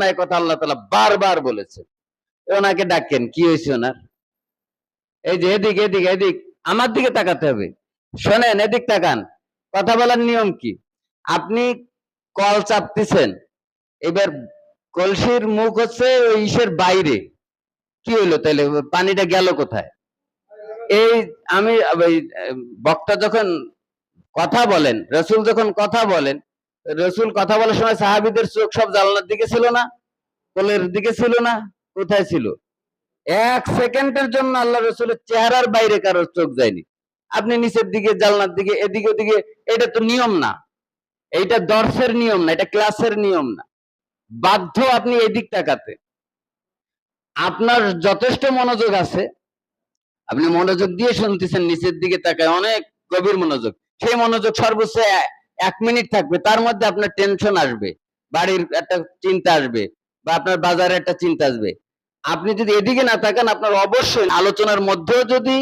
না, এই কথা আল্লাহ তাআলা বারবার বলেছেন। ওনাকে ডাকেন, কি হয়েছে ওনার? এই যে এদিক এদিক এদিক, আমার দিকে তাকাতে হবে। শোনেন, এদিক তাকান। কথা বলার নিয়ম কি? আপনি কল চাপতেছেন, এবার কলসির মুখ হচ্ছে ওই ইসের বাইরে, কি হইলো তাইলে? পানিটা গেল কোথায়? এই আমি বক্তা যখন কথা বলেন, রসুল যখন কথা বলেন, রসুল কথা বলার সময় সাহাবীদের চোখ সব জানলার দিকে ছিল না, কোলের দিকে ছিল না, কোথায় ছিল? এক সেকেন্ডের জন্য আল্লাহ রসুলের চেহারার বাইরে কারোর চোখ যায়নি। আপনি নিচের দিকে, জানলার দিকে, এদিকে ওদিকে, এটা তো নিয়ম না, এইটা দর্শের নিয়ম না, এটা ক্লাসের নিয়ম না। বাধ্য আপনি এদিক তাকাতে। আপনার যথেষ্ট মনোযোগ আছে, আপনি মনোযোগ দিয়ে শুনতেছেন, নিচের দিকে তাকায়, অনেক গভীর মনোযোগ। সেই মনোযোগ সর্বোচ্চ 1 মিনিট থাকবে, তার মধ্যে আপনার টেনশন আসবে, বাড়ির একটা চিন্তা আসবে, বা আপনার বাজারে একটা চিন্তা আসবে। আপনি যদি এদিকে না তাকান, আপনার অবশ্যই আলোচনার মধ্যেও যদি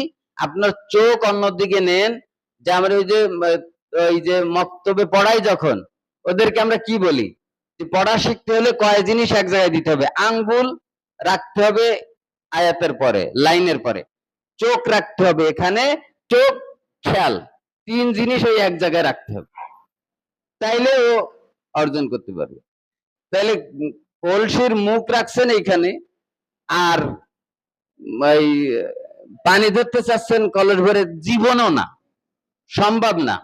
আপনার চোখ অন্যদিকে নেন, যে আমরা ওই যে মক্তবে পড়াই, যখন ওদেরকে আমরা কি বলি, যে পড়া শিখতে হলে কয় জিনিস এক জায়গায় দিতে হবে। আঙ্গুল রাখতে হবে আয়াতের পরে, লাইনের পরে, চোখ রাখতে হবে এখানে, চোখ, খেয়াল, 3 জিনিস ওই এক জায়গায় রাখতে হবে, তাইলে ও অর্জন করতে পারবে। তাইলে কলসির মুখ রাখছেন এইখানে, আর ওই পানি ধরতে চাচ্ছেন কলস ভরে, জীবনও না, সম্ভব না।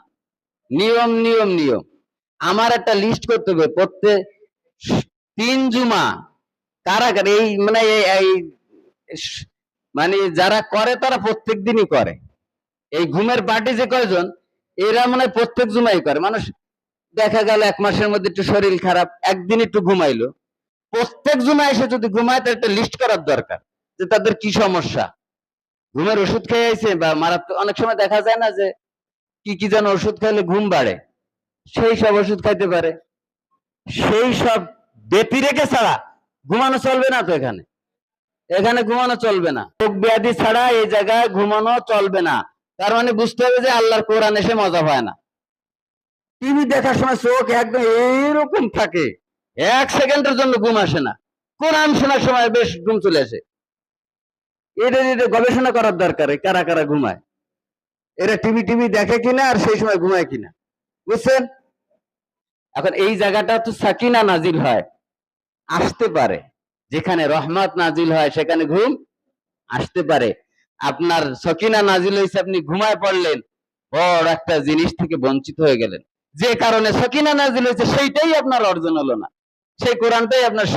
নিয়ম নিয়ম নিয়ম। আমার একটা লিস্ট করতে হবে, প্রত্যেক 3 জুমা কারা কারা এই মানে যারা করে তারা প্রত্যেক দিনই করে। এই ঘুমের পার্টি যে কয়জন, এরা মানে প্রত্যেক জুমাই করে। মানুষ দেখা গেল 1 মাসের মধ্যে একটু শরীর খারাপ, একদিন একটু ঘুমাইলো, প্রত্যেক জুমা এসে যদি ঘুমায়, তার একটা লিস্ট করার দরকার, যে তাদের কি সমস্যা। ঘুমের ওষুধ খেয়ে আইছে, বা মারাত্মক, অনেক সময় দেখা যায় না যে কি কি যেন ওষুধ খাইলে ঘুম বাড়ে, সেই সব ওষুধ খাইতে পারে। সেই সব ব্যতি রেখে ছাড়া ঘুমানো চলবে না তো। এখানে এখানে ঘুমানো চলবে না, রোগ ব্যাধি ছাড়া এই জায়গায় ঘুমানো চলবে না। তার মানে বুঝতে হবে যে আল্লাহর কোরআন এসে মজা পায় না। টিভি দেখার সময় চোখ একদম এইরকম থাকে, 1 সেকেন্ডের জন্য ঘুম আসে না। কোরআন শোনার সময় বেশ ঘুম চলে আসে। এটা গবেষণা করার দরকার, কারা কারা ঘুমায়, এরা টিভি দেখে কিনা, আর সেই সময় ঘুমায় কিনা, বুঝছেন? এখন এই জায়গাটা তো সাকিনা নাজিল হয়, আসতে পারে। যেখানে রহমত নাজিল হয় সেখানে ঘুম আসতে পারে। আপনার সকিনা নাজিল হয়েছে, আপনি ঘুমায় পড়লেন, বড় একটা জিনিস থেকে বঞ্চিত হয়ে গেলেন। যে কারণে সকিনা নাজিল হয়েছে সেইটাই আপনার অর্জন হলো না, সেই কোরআনটাই আপনার